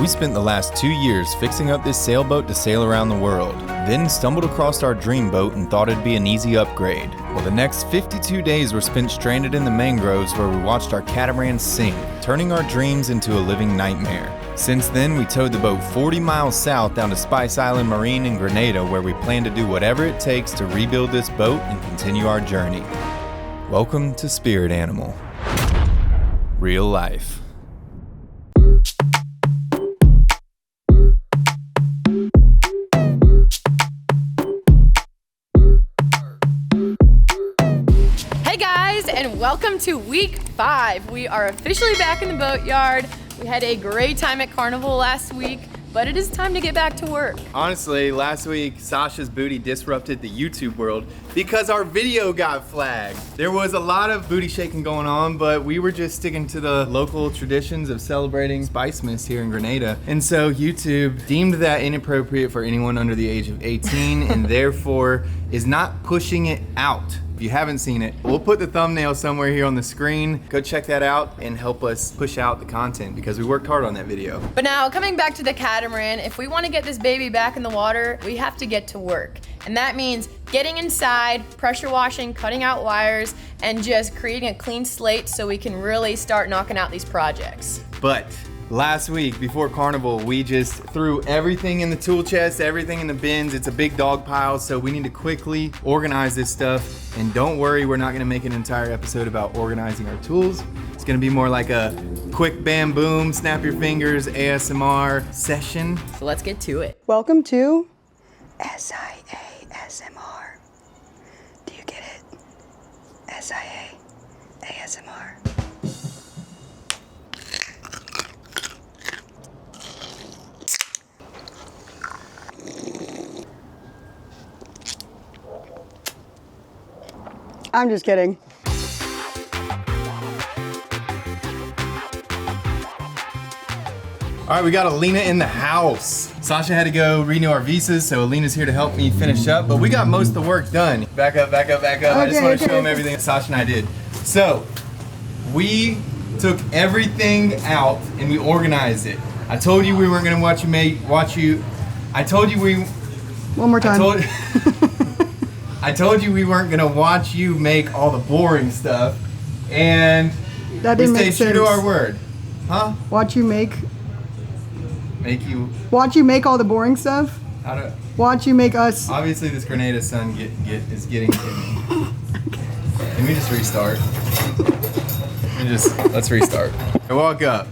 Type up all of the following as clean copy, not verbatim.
We spent the last 2 years fixing up this sailboat to sail around the world, then stumbled across our dream boat and thought it'd be an easy upgrade. Well, the next 52 days were spent stranded in the mangroves where we watched our catamaran sink, turning our dreams into a living nightmare. Since then, we towed the boat 40 miles south down to Spice Island Marine in Grenada, where we plan to do whatever it takes to rebuild this boat and continue our journey. Welcome to Spirit Animal. Real life. And welcome to week 5. We are officially back in the boatyard. We had a great time at Carnival last week, but it is time to get back to work. Honestly, last week, Sasha's booty disrupted the YouTube world because our video got flagged. There was a lot of booty shaking going on, but we were just sticking to the local traditions of celebrating Spicemas here in Grenada. And so YouTube deemed that inappropriate for anyone under the age of 18 and therefore is not pushing it out. If you haven't seen it, we'll put the thumbnail somewhere here on the screen. Go check that out and help us push out the content because we worked hard on that video. But now, coming back to the catamaran, if we want to get this baby back in the water, we have to get to work. And that means getting inside, pressure washing, cutting out wires, and just creating a clean slate so we can really start knocking out these projects. But last week, before Carnival, we just threw everything in the tool chest, everything in the bins. It's a big dog pile, so we need to quickly organize this stuff. And don't worry, we're not gonna make an entire episode about organizing our tools. It's gonna be more like a quick bam boom, snap your fingers, ASMR session. So let's get to it. Welcome to SIA-ASMR. Do you get it? SIA-ASMR. I'm just kidding. All right, we got Alina in the house. Sasha had to go renew our visas, so Alina's here to help me finish up, but we got most of the work done. Back up, back up, back up. I just want to show them everything that Sasha and I did. So, we took everything out and we organized it. I told you we weren't gonna I told you we... One more time. I told you we weren't gonna watch you make all the boring stuff, and that we didn't stayed make true sense. to our word. Huh? Watch you make all the boring stuff. Watch you make us. Obviously, this Grenada sun is getting to me. Can we just restart? Let's restart. Walk up.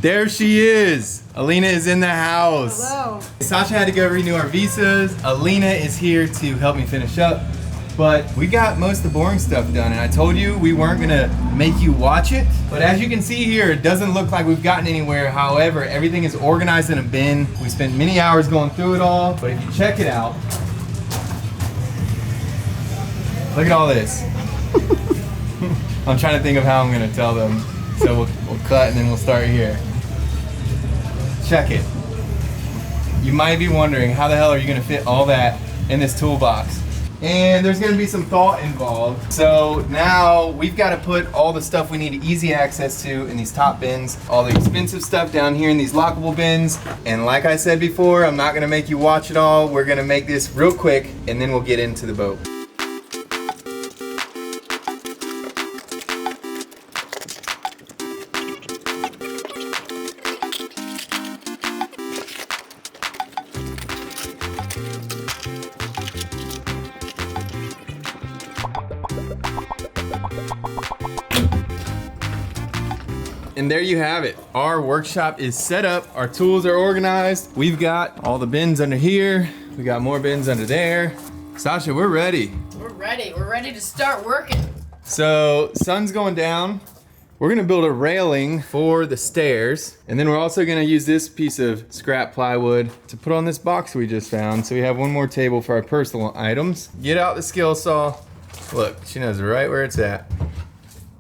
There she is. Alina is in the house. Hello. Sasha had to go renew our visas. Alina is here to help me finish up. But we got most of the boring stuff done, and I told you we weren't gonna make you watch it. But as you can see here, it doesn't look like we've gotten anywhere. However, everything is organized in a bin. We spent many hours going through it all, but if you check it out, look at all this. I'm trying to think of how I'm gonna tell them. So we'll cut and then we'll start here. Check it. You might be wondering, how the hell are you gonna fit all that in this toolbox? And there's gonna be some thought involved. So now we've gotta put all the stuff we need easy access to in these top bins, all the expensive stuff down here in these lockable bins. And like I said before, I'm not gonna make you watch it all. We're gonna make this real quick and then we'll get into the boat. And there you have it. Our workshop is set up. Our tools are organized. We've got all the bins under here. We got more bins under there. Sasha, we're ready. We're ready. We're ready to start working. So, sun's going down. We're gonna build a railing for the stairs. And then we're also gonna use this piece of scrap plywood to put on this box we just found. So we have one more table for our personal items. Get out the skill saw. Look, she knows right where it's at.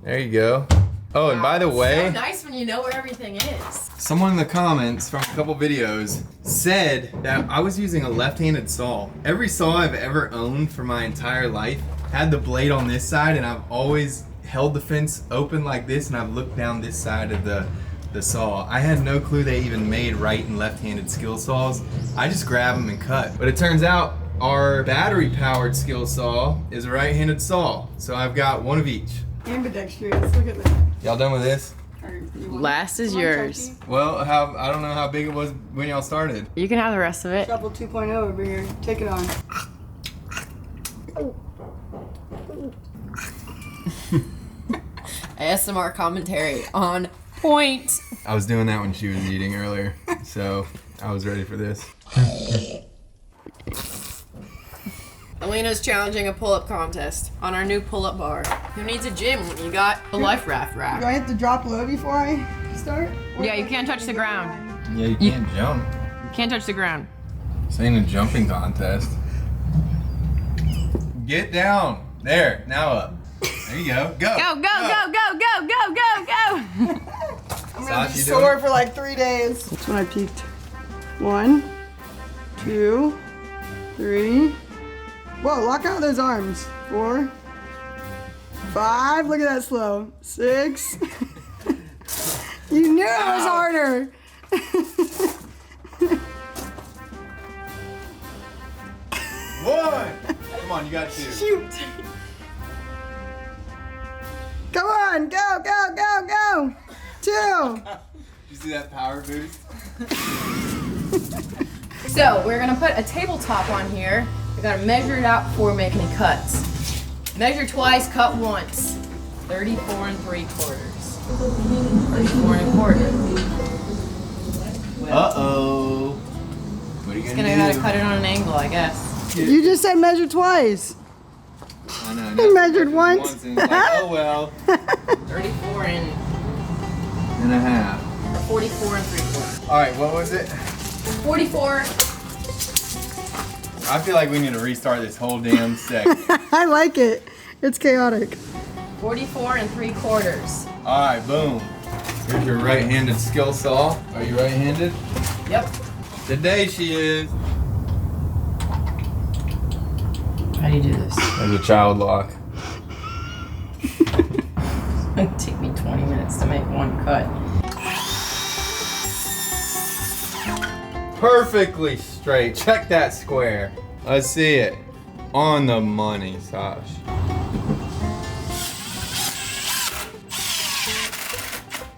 There you go. Oh, and by the way, so nice when you know where everything is. Someone in the comments from a couple videos said that I was using a left-handed saw. Every saw I've ever owned for my entire life had the blade on this side, and I've always held the fence open like this, and I've looked down this side of the the saw. I had no clue they even made right and left-handed skill saws. I just grab them and cut. But it turns out our battery-powered skill saw is a right-handed saw. So I've got one of each. Ambidextrous, look at that. Y'all done with this? Last is yours. Well, I don't know how big it was when y'all started. You can have the rest of it. Shovel 2.0 over here. Take it on. ASMR commentary on point. I was doing that when she was eating earlier, so I was ready for this. Alina's challenging a pull-up contest on our new pull-up bar. Who needs a gym when you got a life raft Do rack? I have to drop low before I start? Yeah, you can't touch the ground. Yeah, you can't jump. You can't touch the ground. This ain't a jumping contest. Get down. There, now up. There you go. Go. Go, go, go, go, go, go, go, go! I'm gonna Sasha, be you sore doing it? for like 3 days. That's when I peaked. 1, 2, 3. Whoa, lock out those arms. 4, 5. Look at that slow. 6. You knew it was harder. One. Come on, you got 2. Shoot. Come on, go, go, go, go. 2. You see that power boost? So, we're gonna put a tabletop on here. We gotta measure it out before we make any cuts. Measure twice, cut once. 34 3/4. 34 1/4. Uh-oh. What are you Gonna gonna gotta do? cut it on an angle, I guess. You just said measure twice. I know. You now measured once. and it's like, oh well. 34 and And a half. or 44 3/4. All right, what was it? 44. I feel like we need to restart this whole damn segment. I like it. It's chaotic. 44 3/4. All right, boom. Here's your right-handed skill saw. Are you right-handed? Yep. Today she is. How do you do this? There's a child lock. It'll take me 20 minutes to make one cut. Perfectly straight. Check that square. Let's see it. On the money, Sash.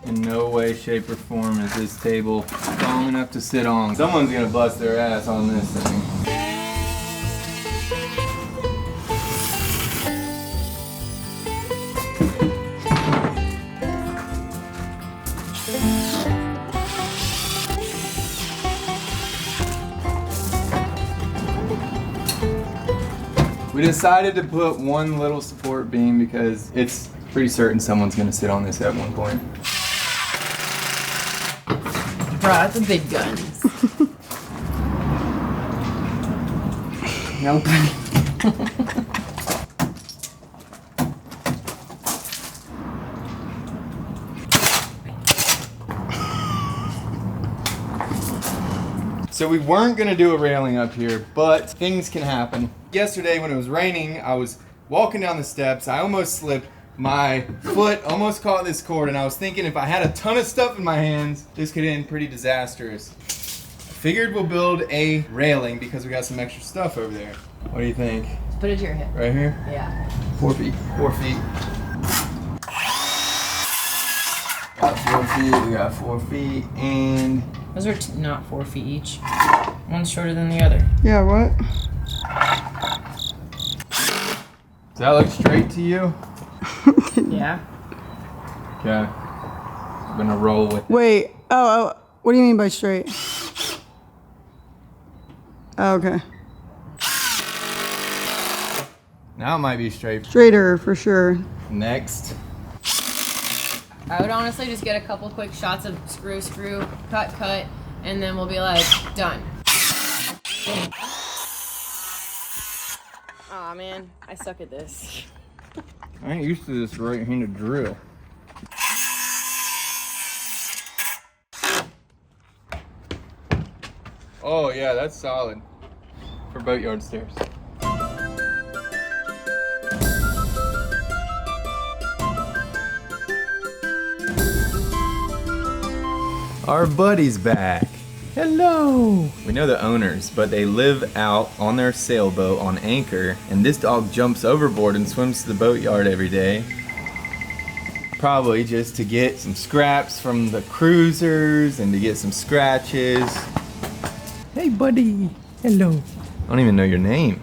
In no way, shape, or form is this table strong enough to sit on. Someone's gonna bust their ass on this thing. We decided to put one little support beam because it's pretty certain someone's gonna sit on this at one point. Brought the big guns. Nope. So we weren't gonna do a railing up here, but things can happen. Yesterday when it was raining, I was walking down the steps, I almost slipped, my foot almost caught this cord, and I was thinking if I had a ton of stuff in my hands, this could end pretty disastrous. I figured we'll build a railing because we got some extra stuff over there. What do you think? Put it to your hip. Right here? Yeah. 4 feet. 4 feet. Got 4 feet, we got 4 feet, and Those are not 4 feet each. One's shorter than the other. Yeah, what? does that look straight to you? Yeah. Okay. I'm gonna roll with it. Wait. Oh, what do you mean by straight? Oh, okay. Now it might be straight. Straighter for sure. Next. I would honestly just get a couple quick shots of screw, screw, cut, cut, and then we'll be like, done. Aw, man, I suck at this. I ain't used to this right-handed drill. Oh yeah, that's solid. For boatyard stairs. Our buddy's back. Hello. We know the owners, but they live out on their sailboat on anchor, and this dog jumps overboard and swims to the boatyard every day. Probably just to get some scraps from the cruisers and to get some scratches. Hey buddy. Hello. I don't even know your name.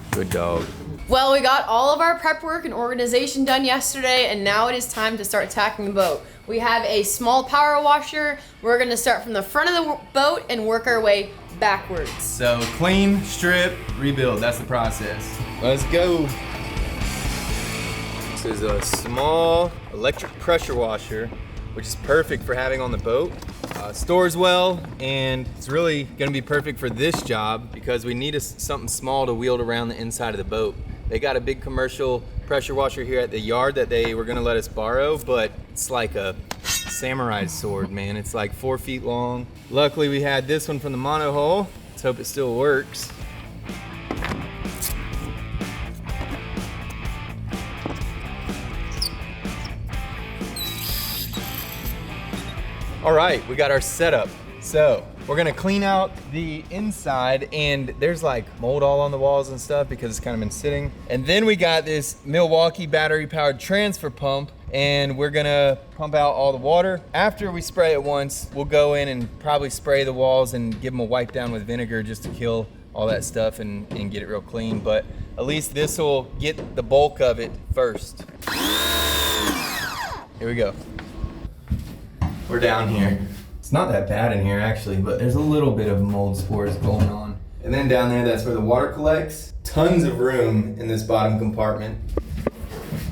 Good dog. Well, we got all of our prep work and organization done yesterday, and now it is time to start tacking the boat. We have a small power washer. We're gonna start from the front of the boat and work our way backwards. So clean, strip, rebuild, that's the process. Let's go. This is a small electric pressure washer, which is perfect for having on the boat. Stores well, and it's really gonna be perfect for this job because we need something small to wield around the inside of the boat. They got a big commercial pressure washer here at the yard that they were gonna let us borrow, but it's like a samurai sword, man. It's like 4 feet long. Luckily we had this one from the monohull. Let's hope it still works. All right, we got our setup. So we're gonna clean out the inside, and there's like mold all on the walls and stuff because it's kind of been sitting. And then we got this Milwaukee battery powered transfer pump, and we're gonna pump out all the water. After we spray it once, we'll go in and probably spray the walls and give them a wipe down with vinegar just to kill all that stuff and get it real clean. But at least this will get the bulk of it first. Here we go. We're down here. It's not that bad in here actually, but there's a little bit of mold spores going on. And then down there, that's where the water collects. Tons of room in this bottom compartment.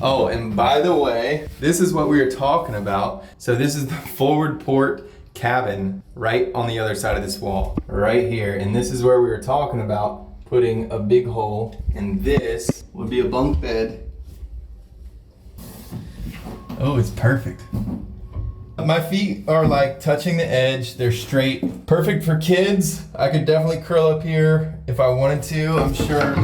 Oh, and by the way, this is what we were talking about. So this is the forward port cabin right on the other side of this wall, right here. And this is where we were talking about putting a big hole, and this would be a bunk bed. Oh, it's perfect. My feet are like touching the edge. They're straight. Perfect for kids. I could definitely curl up here if I wanted to, I'm sure.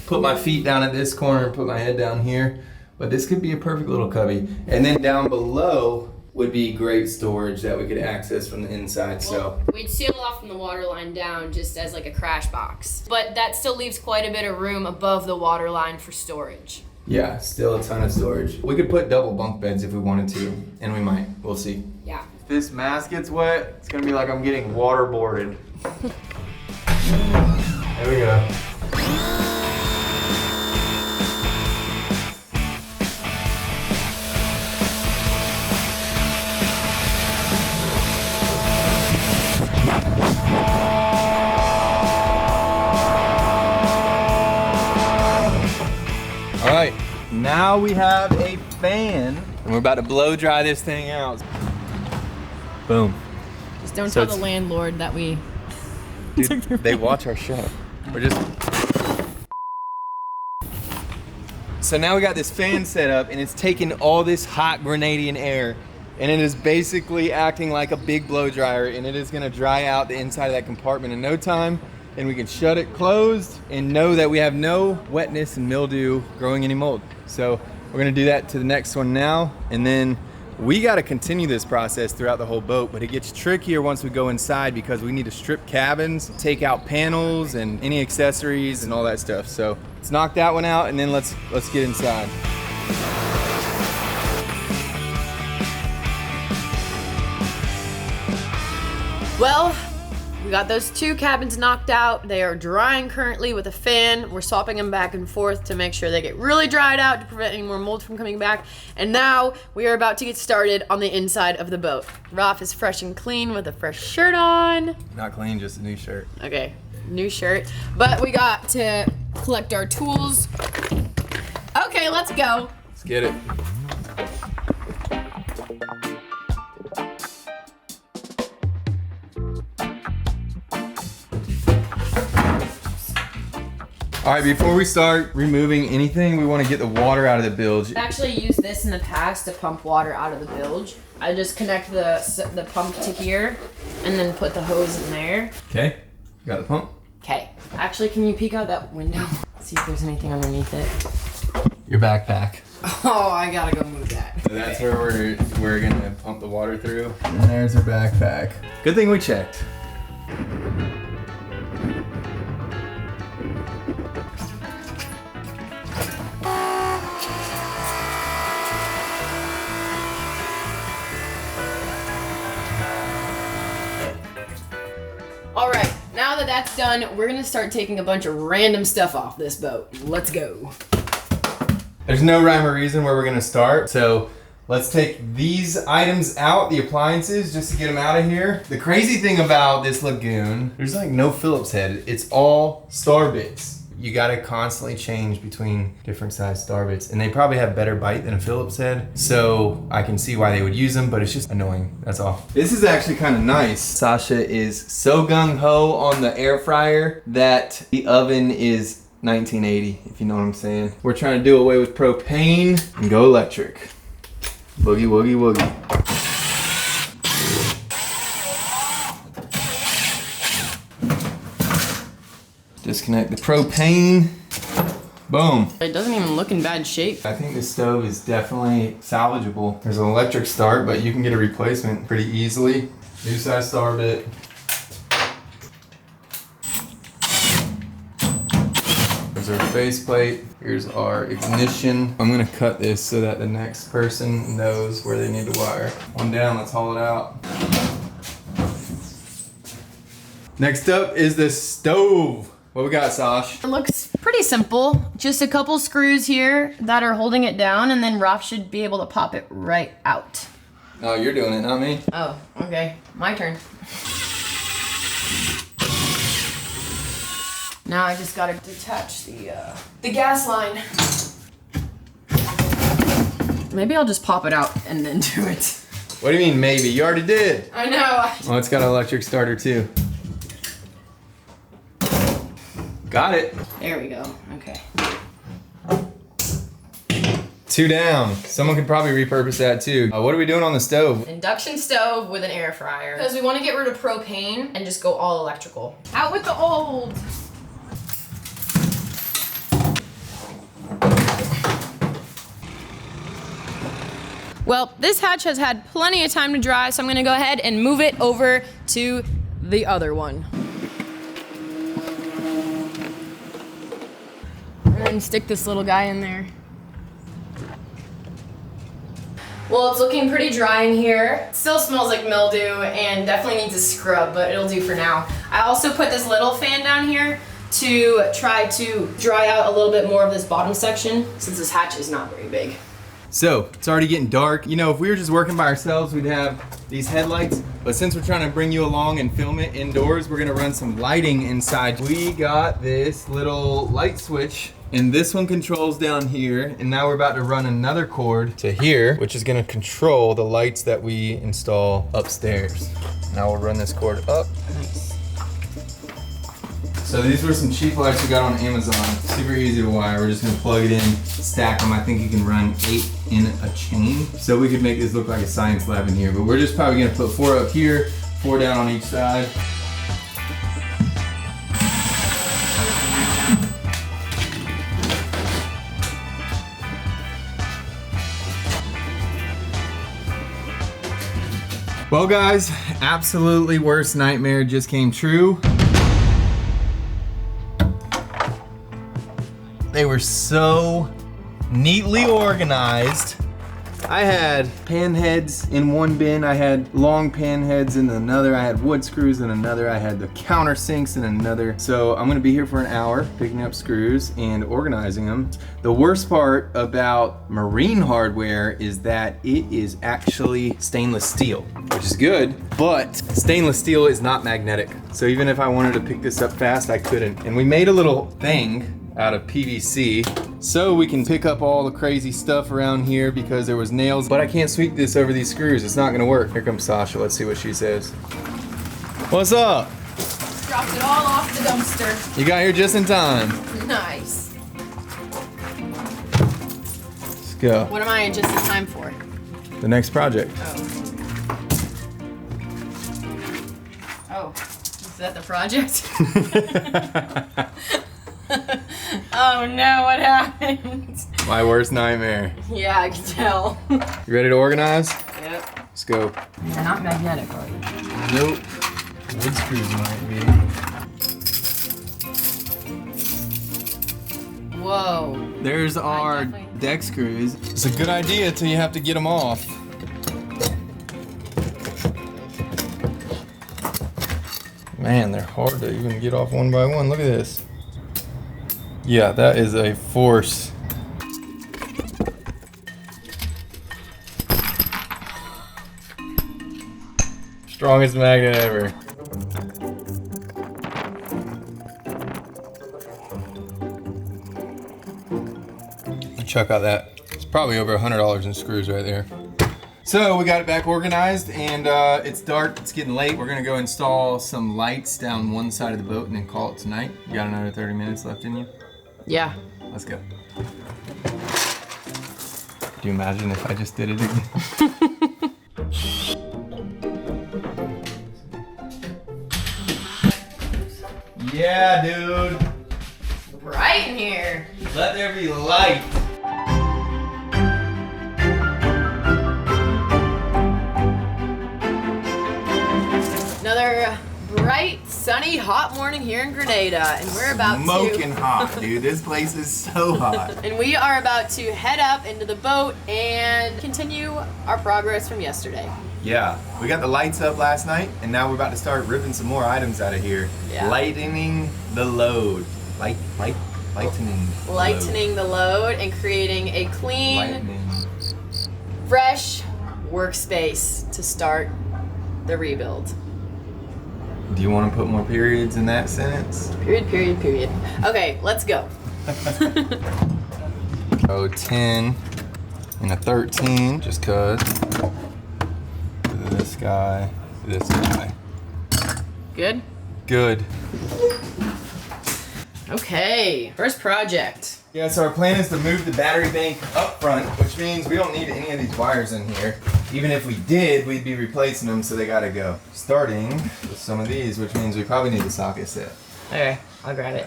Put my feet down at this corner and put my head down here. But this could be a perfect little cubby. And then down below would be great storage that we could access from the inside. So we'd seal off from the water line down just as like a crash box. But that still leaves quite a bit of room above the water line for storage. Yeah, still a ton of storage. We could put double bunk beds if we wanted to, and we might. We'll see. Yeah. If this mast gets wet, it's gonna be like I'm getting waterboarded. There we go. All right, now we have a fan, and we're about to blow dry this thing out. Boom. Just don't So tell the landlord that we... Dude, they watch our show. We're just... So now we got this fan set up, and it's taking all this hot Grenadian air, and it is basically acting like a big blow dryer, and it is gonna dry out the inside of that compartment in no time. And we can shut it closed and know that we have no wetness and mildew growing any mold. So we're gonna do that to the next one now, and then we gotta continue this process throughout the whole boat, but it gets trickier once we go inside because we need to strip cabins, take out panels and any accessories and all that stuff. So let's knock that one out, and then let's get inside. Well, we got those 2 cabins knocked out. They are drying currently with a fan. We're swapping them back and forth to make sure they get really dried out to prevent any more mold from coming back. And now we are about to get started on the inside of the boat. Ralph is fresh and clean with a fresh shirt on. Not clean, just a new shirt. Okay, new shirt. But we got to collect our tools. Okay, let's go. Let's get it. All right, before we start removing anything, we want to get the water out of the bilge. I actually used this in the past to pump water out of the bilge. I just connect the pump to here and then put the hose in there. Okay, got the pump. Okay, actually, can you peek out that window? See if there's anything underneath it. Your backpack. Oh, I gotta go move that. So that's where we're gonna pump the water through. And there's her backpack. Good thing we checked. All right, now that that's done, we're gonna start taking a bunch of random stuff off this boat. Let's go. There's no rhyme or reason where we're gonna start, so let's take these items out, the appliances, just to get them out of here. The crazy thing about this lagoon, there's like no Phillips head. It's all star bits. You gotta constantly change between different size star bits, and they probably have better bite than a Phillips head, so I can see why they would use them, but it's just annoying, that's all. This is actually kind of nice. Sasha is so gung-ho on the air fryer that the oven is 1980, if you know what I'm saying. We're trying to do away with propane and go electric. Boogie woogie woogie. Disconnect the propane. Boom. It doesn't even look in bad shape. I think this stove is definitely salvageable. There's an electric start, but you can get a replacement pretty easily. New size star bit. There's our faceplate. Here's our ignition. I'm gonna cut this so that the next person knows where they need to wire. One down, let's haul it out. Next up is the stove. What we got, Sash? It looks pretty simple. Just a couple screws here that are holding it down, and then Raph should be able to pop it right out. Oh, you're doing it, not me. Oh, okay. My turn. Now I just gotta detach the gas line. Maybe I'll just pop it out and then do it. What do you mean, maybe? You already did. I know. Oh, it's got an electric starter, too. Got it. There we go. Okay. 2 down. Someone could probably repurpose that too. What are we doing on the stove? Induction stove with an air fryer. Because we want to get rid of propane and just go all electrical. Out with the old. Well, this hatch has had plenty of time to dry, so I'm gonna go ahead and move it over to the other one. And stick this little guy in there. Well, it's looking pretty dry in here. It still smells like mildew and definitely needs a scrub, but it'll do for now. I also put this little fan down here to try to dry out a little bit more of this bottom section since this hatch is not very big. So, it's already getting dark. You know, if we were just working by ourselves, we'd have these headlights. But since we're trying to bring you along and film it indoors, we're gonna run some lighting inside. We got this little light switch, and this one controls down here. And now we're about to run another cord to here, which is gonna control the lights that we install upstairs. Now we'll run this cord up. Nice. So these were some cheap lights we got on Amazon. Super easy to wire. We're just gonna plug it in, stack them. I think you can run 8 in a chain. So we could make this look like a science lab in here, but we're just probably gonna put 4 up here, 4 down on each side. Well guys, absolutely worst nightmare just came true. They were so neatly organized. I had pan heads in one bin, I had long pan heads in another, I had wood screws in another, I had the countersinks in another. So I'm gonna be here for an hour picking up screws and organizing them. The worst part about marine hardware is that it is actually stainless steel, which is good, but stainless steel is not magnetic. So even if I wanted to pick this up fast, I couldn't. And we made a little thing out of PVC so we can pick up all the crazy stuff around here because there was nails, but I can't sweep this over these screws. It's not gonna work. Here comes Sasha. Let's see what she says. What's up? Dropped it all off the dumpster. You got here just in time. Nice. Let's go. What am I just in time for? The next project. Oh, is that the project? Oh no, what happened? My worst nightmare. Yeah, I can tell. You ready to organize? Yep. Let's go. They're not magnetic, are they? Nope. Wood screws might be. Whoa. There's our deck screws. It's a good idea until you have to get them off. Man, they're hard to even get off one by one. Look at this. Yeah, that is a force. Strongest magnet ever. Check out that. It's probably over $100 in screws right there. So we got it back organized, and it's dark, it's getting late. We're gonna go install some lights down one side of the boat and then call it tonight. You got another 30 minutes left in you? Yeah. Let's go. Do you imagine if I just did it again? Yeah, dude. Bright in here. Let there be light. Another bright, sunny, hot morning here in Grenada, and we're about Smoking hot, dude. This place is so hot. and we are about to head up into the boat and continue our progress from yesterday. Yeah, we got the lights up last night, and now we're about to start ripping some more items out of here. Yeah. Lightening the load. Lightening. Lightening the load and creating a clean, Lightening. fresh workspace to start the rebuild. Do you want to put more periods in that sentence? Period, period, period. Okay, let's go. Oh, 10 and a 13, just cause. This guy, this guy. Good? Good. Okay, first project. Yeah, so our plan is to move the battery bank up front, which means we don't need any of these wires in here. Even if we did, we'd be replacing them, so they gotta go. Starting with some of these, which means we probably need a socket set. Okay, I'll grab it.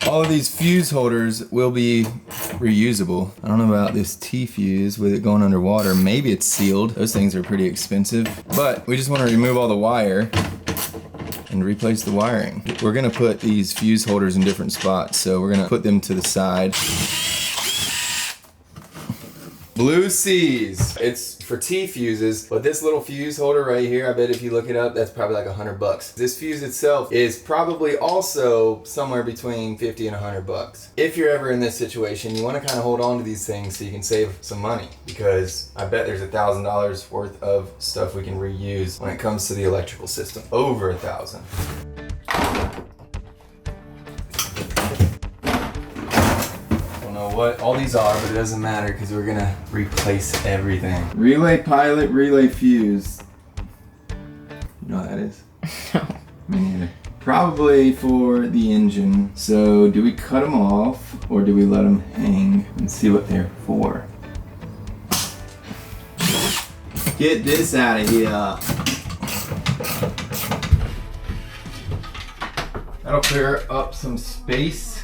All of these fuse holders will be reusable. I don't know about this T-fuse with it going underwater. Maybe it's sealed. Those things are pretty expensive. But we just want to remove all the wire and replace the wiring. We're gonna put these fuse holders in different spots, so we're gonna put them to the side. Blue Seas. It's for T-fuses, but this little fuse holder right here, I bet if you look it up, that's probably like $100. This fuse itself is probably also somewhere between 50 and $100. If you're ever in this situation, you want to kind of hold on to these things so you can save some money, because I bet there's $1,000 worth of stuff we can reuse when it comes to the electrical system. Over 1,000. What all these are, but it doesn't matter because we're gonna replace everything. Relay pilot, relay fuse. You know what that is? No. Me neither. Probably for the engine. So do we cut them off or do we let them hang and see what they're for? Get this out of here. That'll clear up some space.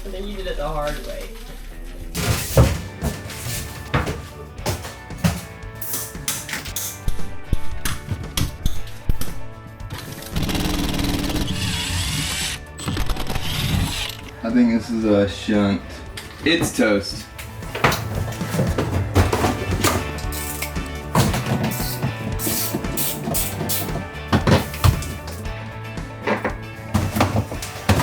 And then you did it the hard way. I think this is a shunt. It's toast.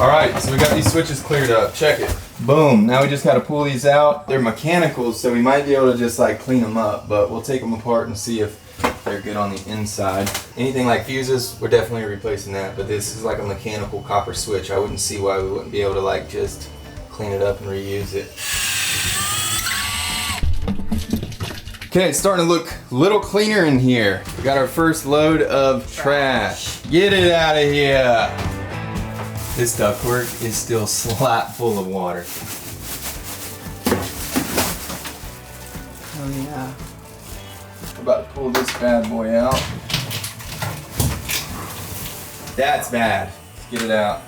Alright, so we got these switches cleared up. Check it. Boom. Now we just gotta pull these out. They're mechanicals, so we might be able to just like clean them up, but we'll take them apart and see if they're good on the inside. Anything like fuses, we're definitely replacing that, but this is like a mechanical copper switch. I wouldn't see why we wouldn't be able to like just clean it up and reuse it. Okay, it's starting to look a little cleaner in here. We got our first load of trash. Get it out of here. This ductwork is still slap full of water. Oh yeah. We're about to pull this bad boy out. That's bad. Let's get it out.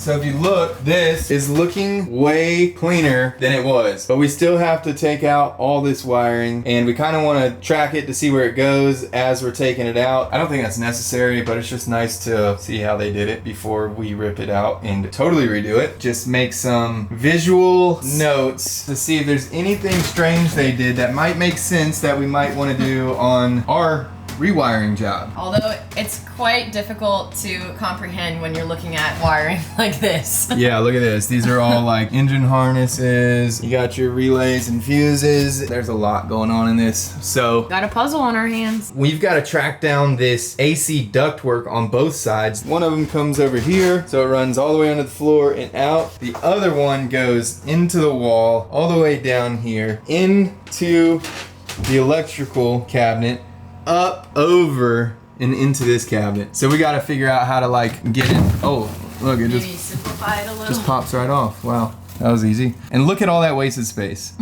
So if you look, this is looking way cleaner than it was. But we still have to take out all this wiring, and we kind of want to track it to see where it goes as we're taking it out. I don't think that's necessary, but it's just nice to see how they did it before we rip it out and totally redo it. Just make some visual notes to see if there's anything strange they did that might make sense that we might want to do on our rewiring job. Although it's quite difficult to comprehend when you're looking at wiring like this. Yeah, look at this. These are all like engine harnesses. You got your relays and fuses. There's a lot going on in this. So Got a puzzle on our hands. we've got to track down this AC ductwork on both sides. One of them comes over here, so it runs all the way under the floor and out. The other one goes into the wall, all the way down here, into the electrical cabinet, up over and into this cabinet. So we got to figure out how to like get it. Oh, look, it Maybe just simplify it a little. pops right off. Wow, that was easy. And look at all that wasted space.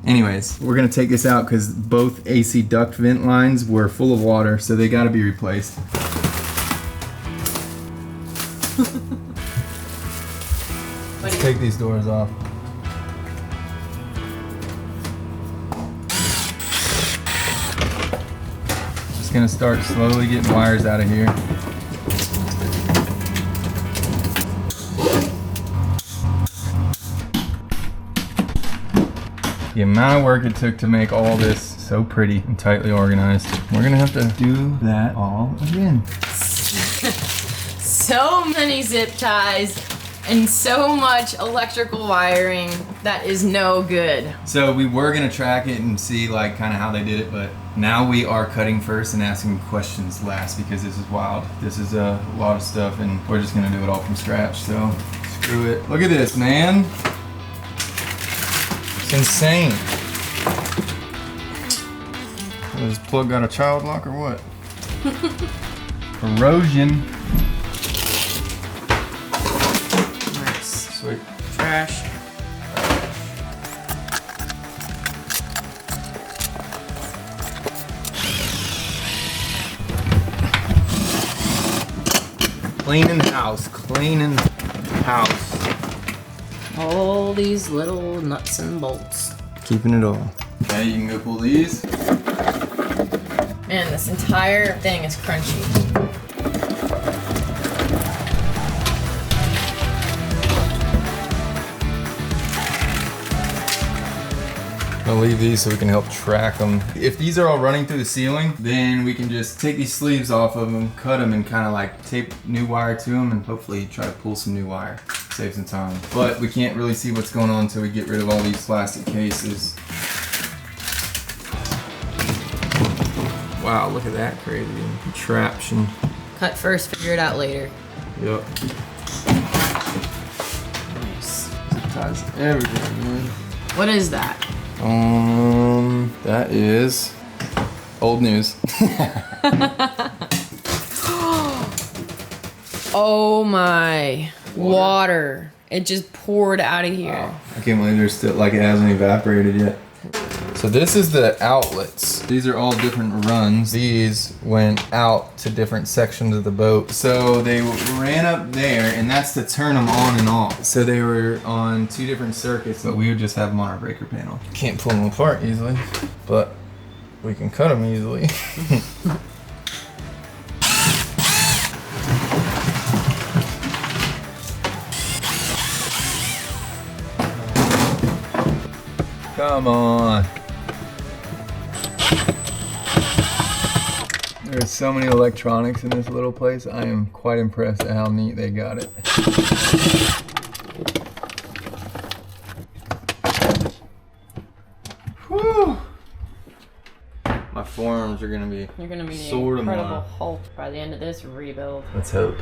Anyways, we're gonna take this out because both AC duct vent lines were full of water, so they got to be replaced. Let's take these doors off. Just gonna start slowly getting wires out of here. The amount of work it took to make all this so pretty and tightly organized. We're gonna have to do that all again. So many zip ties and so much electrical wiring that is no good. So we were gonna track it and see like kind of how they did it, but now we are cutting first and asking questions last because this is wild. This is a lot of stuff and we're just gonna do it all from scratch, so screw it. Look at this, man. It's insane. Has this plug got a child lock or what? Erosion. Nice. Sweet. Trash. Cleaning house, cleaning house. All these little nuts and bolts. Keeping it all. Okay, you can go pull these. Man, this entire thing is crunchy. I'll leave these so we can help track them. If these are all running through the ceiling, then we can just take these sleeves off of them, cut them, and kind of like tape new wire to them, and hopefully try to pull some new wire. Save some time. But we can't really see what's going on until we get rid of all these plastic cases. Wow, look at that crazy contraption. Cut first, figure it out later. Yep. Nice. Zip ties everything, man. What is that? That is old news. Oh my. Water. It just poured out of here. Wow. I can't believe there's still, like it hasn't evaporated yet. So this is the outlets. These are all different runs. These went out to different sections of the boat. So they ran up there, and that's to turn them on and off. So they were on 2 different circuits, but we would just have them on our breaker panel. Can't pull them apart easily, but we can cut them easily. Come on. There's so many electronics in this little place. I am quite impressed at how neat they got it. Whew. My forearms are gonna be You're gonna be sore the Incredible tomorrow. Hulk by the end of this rebuild. Let's hope.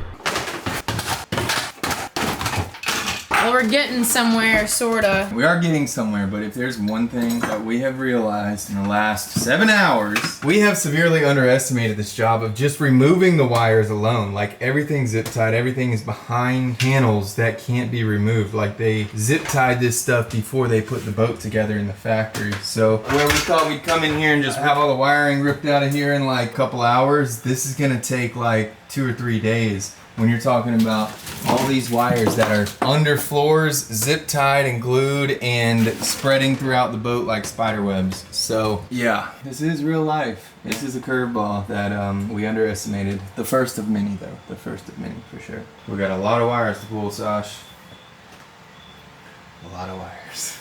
Well, we're getting somewhere, sorta. We are getting somewhere, but if there's one thing that we have realized in the last 7 hours, we have severely underestimated this job of just removing the wires alone. Like everything's zip tied, everything is behind panels that can't be removed. Like they zip tied this stuff before they put the boat together in the factory. So where we thought we'd come in here and just have all the wiring ripped out of here in like a couple hours, this is gonna take like 2 or 3 days. when you're talking about all these wires that are under floors, zip tied and glued and spreading throughout the boat like spider webs. So yeah, this is real life. This is a curveball that we underestimated. The first of many though, the first of many for sure. We got a lot of wires to pull, Sash. A lot of wires.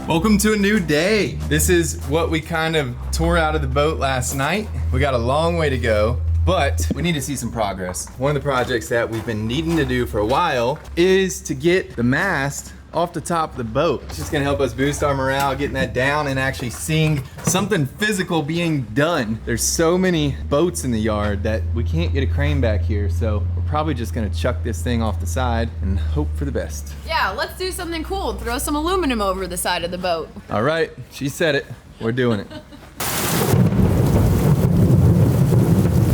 Welcome to a new day. This is what we kind of tore out of the boat last night. We got a long way to go, but we need to see some progress. One of the projects that we've been needing to do for a while is to get the mast off the top of the boat. It's just gonna help us boost our morale, getting that down and actually seeing something physical being done. There's so many boats in the yard that we can't get a crane back here, so we're probably just gonna chuck this thing off the side and hope for the best. Yeah, let's do something cool. Throw some aluminum over the side of the boat. All right, she said it. We're doing it.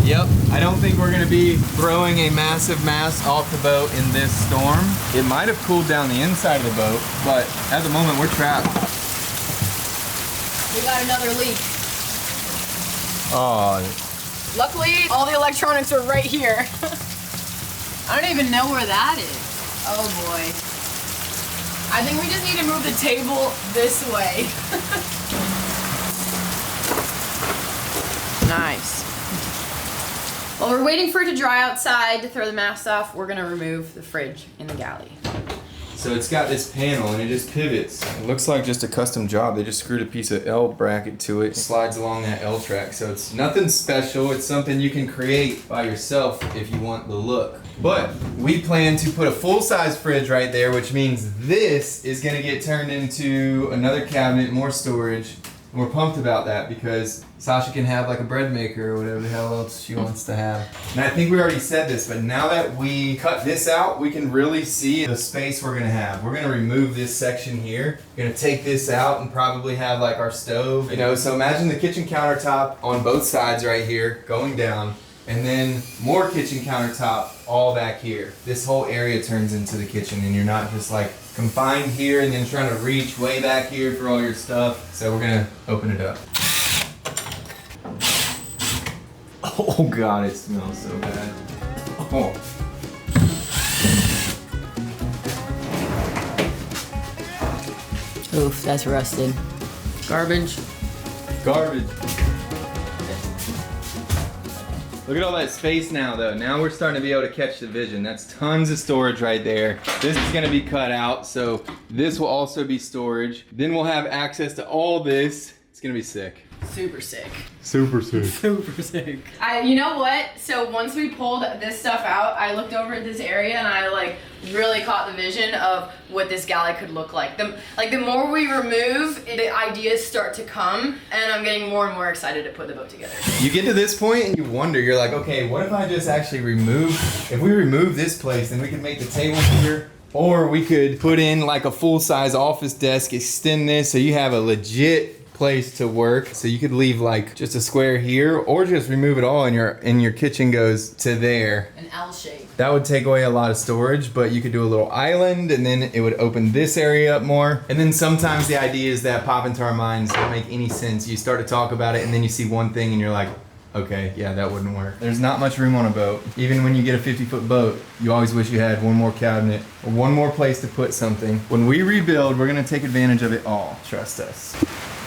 Yep, I don't think we're gonna be throwing a massive mast off the boat in this storm. It might have cooled down the inside of the boat, but at the moment we're trapped. We got another leak. Oh, Luckily, all the electronics are right here. I don't even know where that is. Oh boy. I think we just need to move the table this way. Nice. While we're waiting for it to dry outside to throw the mast off, we're gonna remove the fridge in the galley. so it's got this panel and it just pivots. It looks like just a custom job. They just screwed a piece of L bracket to it. It slides along that L track. So it's nothing special. It's something you can create by yourself if you want the look. But we plan to put a full-size fridge right there, which means this is gonna get turned into another cabinet, more storage. And we're pumped about that because Sasha can have like a bread maker or whatever the hell else she wants to have. And I think we already said this, but now that we cut this out, we can really see the space we're gonna have. We're gonna remove this section here. We're gonna take this out and probably have like our stove. You know, so imagine the kitchen countertop on both sides right here going down, and then more kitchen countertop all back here. This whole area turns into the kitchen and you're not just like confined here and then trying to reach way back here for all your stuff. So we're gonna open it up. Oh God, it smells so bad. Oh. Oof, that's rusted. Garbage. Garbage. Look at all that space now though. Now we're starting to be able to catch the vision. That's tons of storage right there. This is gonna be cut out, so this will also be storage. Then we'll have access to all this. It's gonna be sick. Super sick. Super sick. Super sick. You know what? So once we pulled this stuff out, I looked over at this area and I like really caught the vision of what this galley could look like. The more we remove, the ideas start to come, and I'm getting more and more excited to put the boat together. You get to this point and you wonder, you're like, okay, what if I just actually if we remove this place, then we could make the table here. Or we could put in like a full-size office desk, extend this so you have a legit place to work. So you could leave like just a square here, or just remove it all and your kitchen goes to there. An L shape. That would take away a lot of storage, but you could do a little island and then it would open this area up more. And then sometimes the ideas that pop into our minds don't make any sense. You start to talk about it and then you see one thing and you're like, okay, yeah, that wouldn't work. There's not much room on a boat. Even when you get a 50-foot boat, you always wish you had one more cabinet or one more place to put something. When we rebuild, we're gonna take advantage of it all, trust us.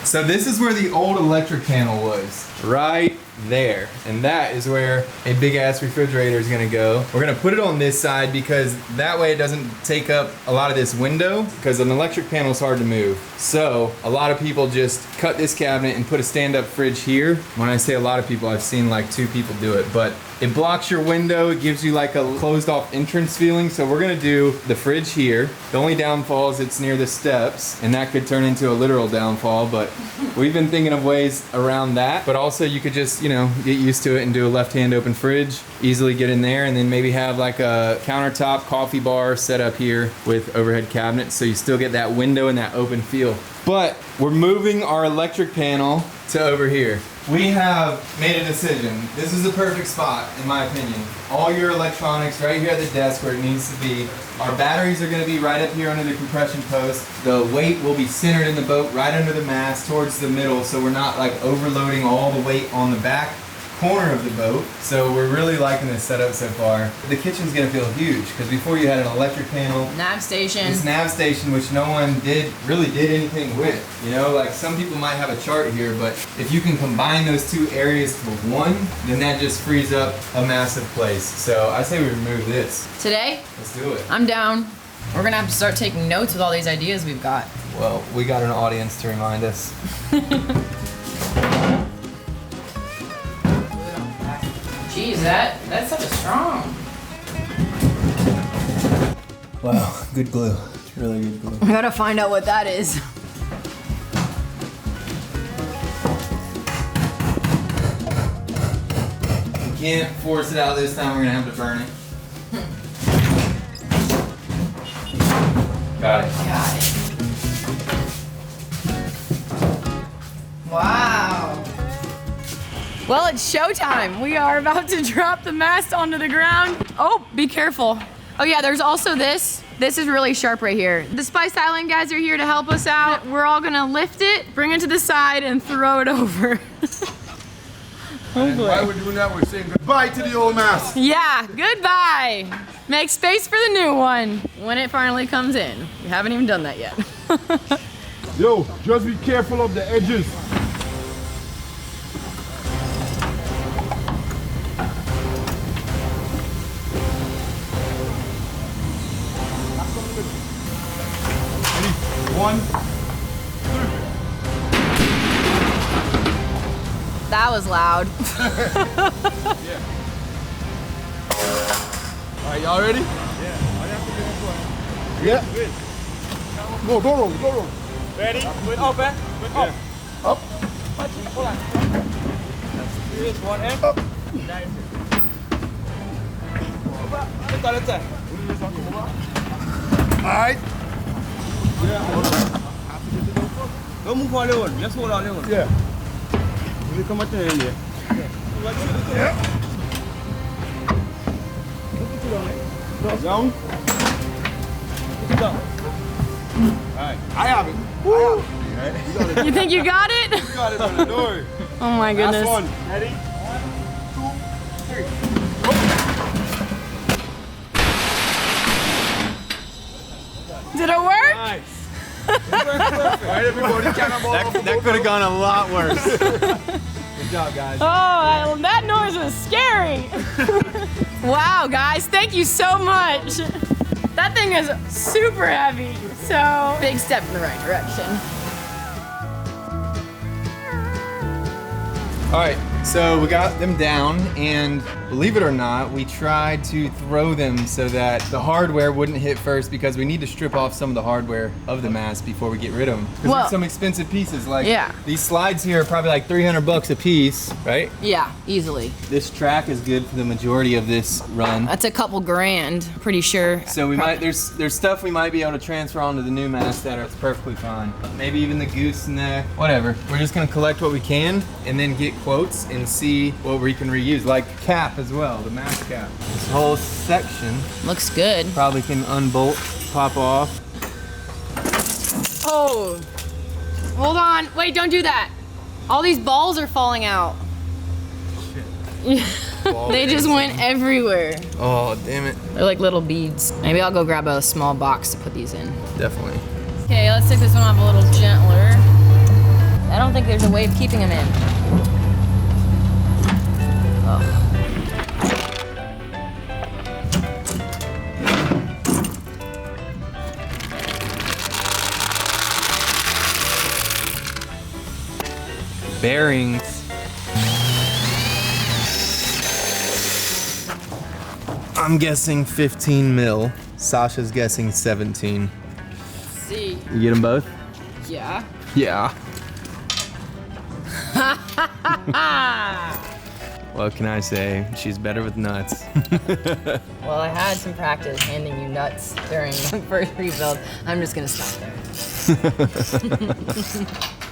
So this is where the old electric panel was, right there. And that is where a big ass refrigerator is gonna go. We're gonna put it on this side because that way it doesn't take up a lot of this window, because an electric panel is hard to move. So a lot of people just cut this cabinet and put a stand-up fridge here. When I say a lot of people, I've seen like 2 people do it, but it blocks your window. It gives you like a closed off entrance feeling. So we're gonna do the fridge here. The only downfall is it's near the steps, and that could turn into a literal downfall, but we've been thinking of ways around that. But also you could just, you know, get used to it and do a left-hand open fridge, easily get in there, and then maybe have like a countertop coffee bar set up here with overhead cabinets, so you still get that window and that open feel. But we're moving our electric panel to over here. We have made a decision. This is the perfect spot, in my opinion. All your electronics right here at the desk where it needs to be. Our batteries are gonna be right up here under the compression post. The weight will be centered in the boat right under the mast towards the middle, so we're not like overloading all the weight on the back corner of the boat. So we're really liking this setup so far. The kitchen's gonna feel huge because before you had an electric panel, Nav station. this nav station, which no one really did anything with. You know, like some people might have a chart here, but if you can combine those two areas to one, then that just frees up a massive place. So I say we remove this. Today, Let's do it. I'm down. We're gonna have to start taking notes with all these ideas we've got. Well, we got an audience to remind us. Jeez, that's such a strong. Wow, good glue. It's really good glue. I gotta find out what that is. We can't force it out this time. We're gonna have to burn it. Got it. Got it. Wow. Well, it's showtime. We are about to drop the mast onto the ground. Oh, be careful. Oh yeah, there's also this. This is really sharp right here. The Spice Island guys are here to help us out. We're all gonna lift it, bring it to the side, and throw it over. And while we're doing that, we're saying goodbye to the old mast. Yeah, goodbye. Make space for the new one when it finally comes in. We haven't even done that yet. Yo, just be careful of the edges. Ready? 1, 2. That was loud. Yeah. All right, y'all ready? Yeah. Good. Go roll, go roll. Ready? Going up, eh? Going up. Up. Hold on. Here's one end. Up. Let's go. All right. Don't move on, Leon. Just hold on, Leon. Yeah. You come at the end here. Yeah. Down. Put it down. All right. I have it. Woo. You think you got it? You got it on the door. Oh my goodness. Last one. Ready? 1, 2, 3. Did it work? Nice. All right, everybody. That could have gone a lot worse. Good job, guys. Oh, that noise was scary. Wow, guys, thank you so much. That thing is super heavy. So, big step in the right direction. All right, so we got them down, and believe it or not, we tried to throw them so that the hardware wouldn't hit first because we need to strip off some of the hardware of the mast before we get rid of them. Because Well- there's some expensive pieces, like Yeah. these slides here are probably like $300 a piece, right? Yeah, easily. This track is good for the majority of this run. That's a couple grand, pretty sure. So we might, there's stuff we might be able to transfer onto the new mast that are perfectly fine. Maybe even the gooseneck, whatever. We're just gonna collect what we can and then get quotes and see what we can reuse, like cap as well, the mast cap. This whole section Looks good. probably can unbolt, pop off. Oh, hold on. Wait, don't do that. All these balls are falling out. They just went everywhere. Oh, damn it. They're like little beads. Maybe I'll go grab a small box to put these in. Definitely. Okay, let's take this one off a little gentler. I don't think there's a way of keeping them in. Ugh. Bearings. I'm guessing 15 mil. Sasha's guessing 17. See. You get them both? Yeah. Yeah. What can I say? She's better with nuts. Well, I had some practice handing you nuts during the first rebuild. I'm just gonna stop there.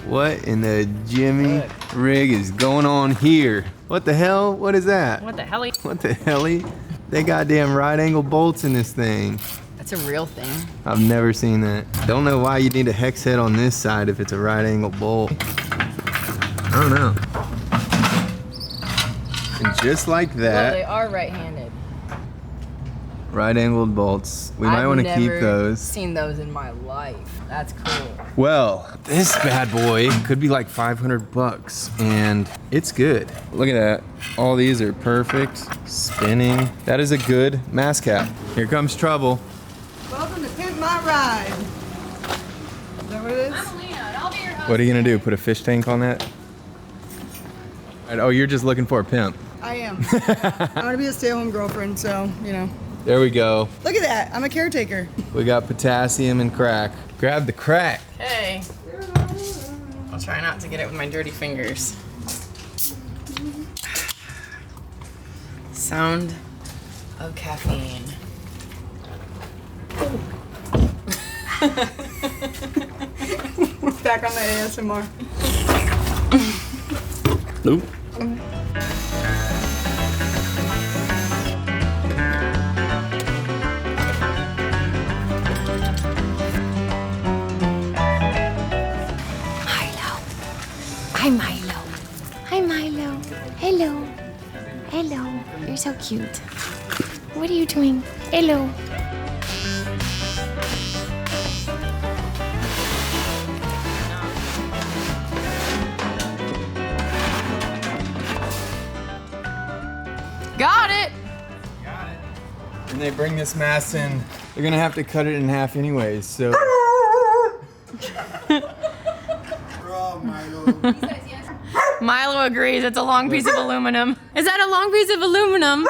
What in the Jimmy rig is going on here? What the hell? What is that? What the hell? What the helly? They goddamn right angle bolts in this thing. That's a real thing. I've never seen that. Don't know why you need a hex head on this side if it's a right angle bolt. I don't know. And just like Well, that, they are right-handed. right angled bolts. We might want to keep I've never those. seen those in my life. That's cool. Well, this bad boy could be like 500 bucks and it's good. Look at that. All these are perfect. Spinning. That is a good mast cap. Here comes trouble. Welcome to Pimp My Ride. Is that what it is? Alina, and I'll be your host. What are you gonna do? Put a fish tank on that? Oh, you're just looking for a pimp. I am. I want to be a stay-at-home girlfriend, so, you know. There we go. Look at that. I'm a caretaker. We got potassium and crack. Grab the crack. Hey. I'll try not to get it with my dirty fingers. Sound of caffeine. We're back on the ASMR. Nope. Hi, Milo. Hi, Milo. Hello. Hello. You're so cute. What are you doing? Hello. Got it. When they bring this mast in, they're gonna have to cut it in half anyways, so. Oh, Milo. Milo agrees. It's a long piece of aluminum. Is that a long piece of aluminum?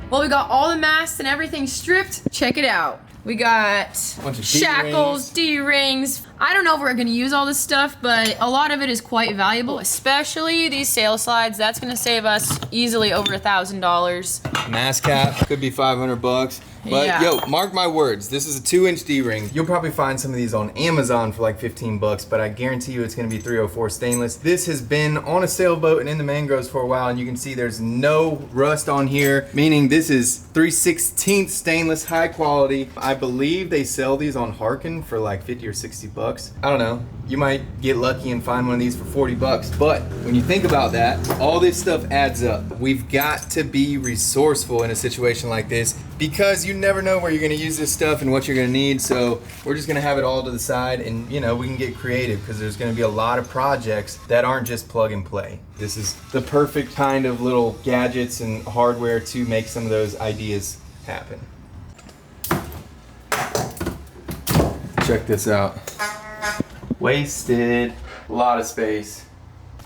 Well, we got all the masts and everything stripped. Check it out. We got Bunch of shackles, D-rings. I don't know if we're gonna use all this stuff, but a lot of it is quite valuable, especially these sail slides. That's gonna save us easily over $1,000. Mast cap could be 500 bucks. But Yeah. yo, mark my words, this is a 2-inch D-ring. You'll probably find some of these on Amazon for like 15 bucks, but I guarantee you it's gonna be 304 stainless. This has been on a sailboat and in the mangroves for a while, and you can see there's no rust on here, meaning this is 3/16 stainless, high quality. I believe they sell these on Harkin for like 50 or 60 bucks. I don't know. You might get lucky and find one of these for 40 bucks, but when you think about that, all this stuff adds up. We've got to be resourceful in a situation like this because you never know where you're gonna use this stuff and what you're gonna need, so we're just gonna have it all to the side and, you know, we can get creative because there's gonna be a lot of projects that aren't just plug and play. This is the perfect kind of little gadgets and hardware to make some of those ideas happen. Check this out. Wasted. A lot of space.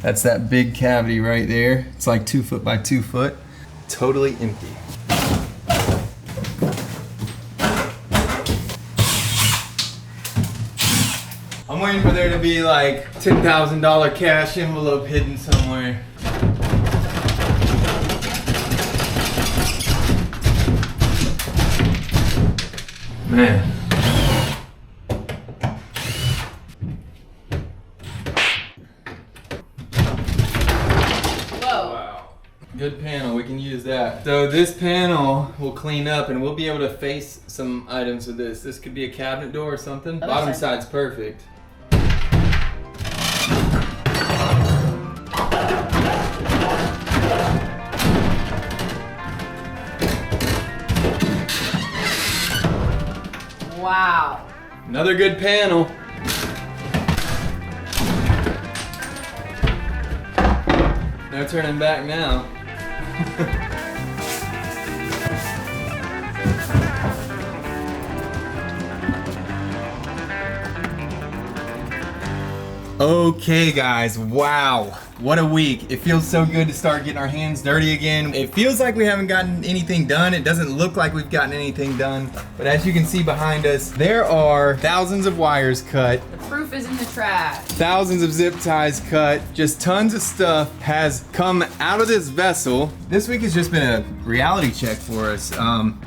That's that big cavity right there. It's like 2 foot by 2 foot. Totally empty. I'm waiting for there to be like $10,000 cash envelope hidden somewhere. Man. Good panel, we can use that. So this panel will clean up and we'll be able to face some items with this. This could be a cabinet door or something. Other Bottom side. side's perfect. Wow. Another good panel. No turning back now. Okay guys, wow, what a week. It feels so good to start getting our hands dirty again. It feels like we haven't gotten anything done. It doesn't look like we've gotten anything done, but as you can see behind us, there are thousands of wires cut, The proof is in the trash. thousands of zip ties cut, just tons of stuff has come out of this vessel. This week has just been a reality check for us.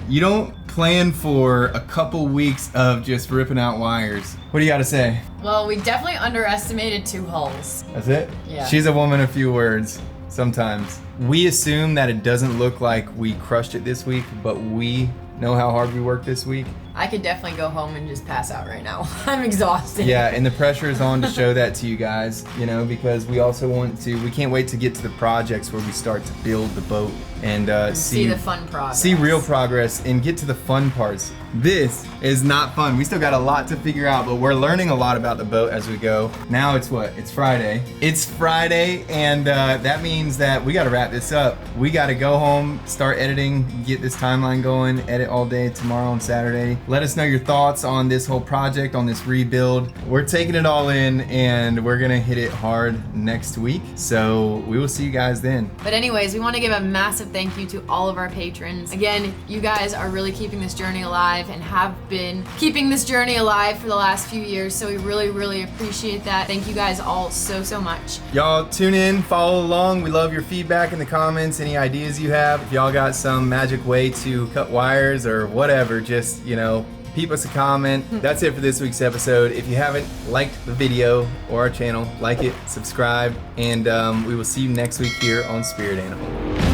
You don't plan for a couple weeks of just ripping out wires. What do you gotta say? Well, we definitely underestimated 2 hulls. That's it? Yeah. She's a woman of few words, sometimes. We assume that it doesn't look like we crushed it this week, but we know how hard we worked this week. I could definitely go home and just pass out right now. I'm exhausted. Yeah, and the pressure is on to show that to you guys, you know, because we also we can't wait to get to the projects where we start to build the boat and See the fun progress. see real progress and get to the fun parts. This is not fun. We still got a lot to figure out, but we're learning a lot about the boat as we go. Now it's what? It's Friday. It's Friday, and that means that we gotta wrap this up. We gotta go home, start editing, get this timeline going, edit all day tomorrow and Saturday. Let us know your thoughts on this whole project, on this rebuild. We're taking it all in, and we're gonna hit it hard next week. So we will see you guys then. But anyways, we want to give a massive thank you to all of our patrons. Again, you guys are really keeping this journey alive and have been keeping this journey alive for the last few years. So we really, really appreciate that. Thank you guys all so, so much. Y'all tune in, follow along. We love your feedback in the comments, any ideas you have. If y'all got some magic way to cut wires or whatever, just, you know, peep us a comment. That's it for this week's episode. If you haven't liked the video or our channel, like it, subscribe, and we will see you next week here on Spirit Animal.